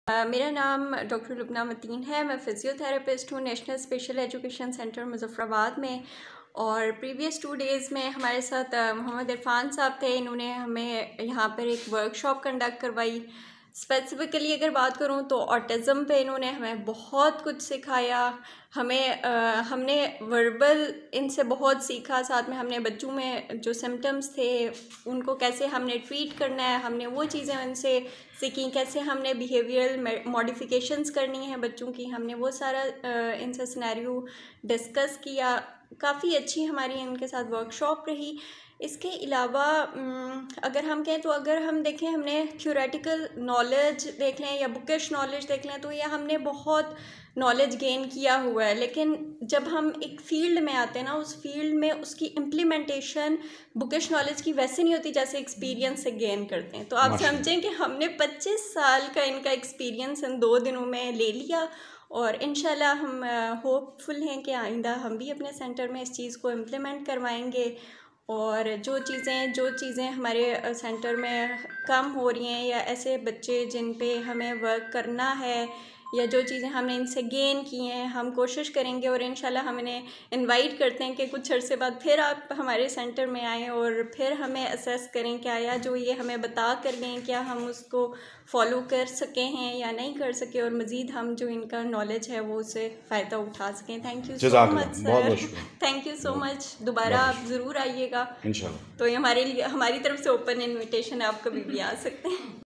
मेरा नाम डॉक्टर लुबना मतीन है। मैं फ़िज़ियोथेरेपिस्ट हूँ national special education centre Muzaffarabad में। और प्रीवियस 2 डेज़ में हमारे साथ मोहम्मद इरफान साहब थे। इन्होंने हमें यहाँ पर एक वर्कशॉप कंडक्ट करवाई। स्पेसिफ़िकली अगर बात करूँ तो ऑटिज़म पे इन्होंने हमें बहुत कुछ सिखाया। हमने वर्बल इनसे बहुत सीखा। साथ में हमने बच्चों में जो सिम्टम्स थे उनको कैसे हमने ट्रीट करना है, हमने वो चीज़ें उनसे सीखी। कैसे हमने बिहेवियरल मॉडिफिकेशंस करनी है बच्चों की, हमने वो सारा इनसे सिनेरियो डिस्कस किया। काफ़ी अच्छी हमारी इनके साथ वर्कशॉप रही। इसके अलावा अगर हम कहें तो अगर हम देखें, हमने थ्योरेटिकल नॉलेज देख लें या बुकिश नॉलेज देख लें तो ये हमने बहुत नॉलेज गेन किया हुआ है। लेकिन जब हम एक फ़ील्ड में आते हैं ना, उस फील्ड में उसकी इम्प्लीमेंटेशन बुकिश नॉलेज की वैसे नहीं होती जैसे एक्सपीरियंस से गेन करते हैं। तो आप समझें कि हमने 25 साल का इनका एक्सपीरियंस इन 2 दिनों में ले लिया। और इंशाल्लाह हम होपफुल हैं कि आइंदा हम भी अपने सेंटर में इस चीज़ को इम्प्लीमेंट करवाएंगे। और जो चीज़ें हमारे सेंटर में कम हो रही हैं या ऐसे बच्चे जिन पे हमें वर्क करना है या जो चीज़ें हमने इनसे गेन की हैं, हम कोशिश करेंगे। और इंशाल्लाह हम इन्हें इनवाइट करते हैं कि कुछ अरसे बाद फिर आप हमारे सेंटर में आएँ और फिर हमें असेस करें कि आया जो ये हमें बता कर गए क्या हम उसको फॉलो कर सके हैं या नहीं कर सके, और मज़ीद हम जो इनका नॉलेज है वो उससे फ़ायदा उठा सकें। Thank you so much sir. Thank you so much. दोबारा आप ज़रूर आइएगा इंशाल्लाह। तो ये हमारे लिए, हमारी तरफ से ओपन इन्विटेशन है, आप कभी भी आ सकते हैं।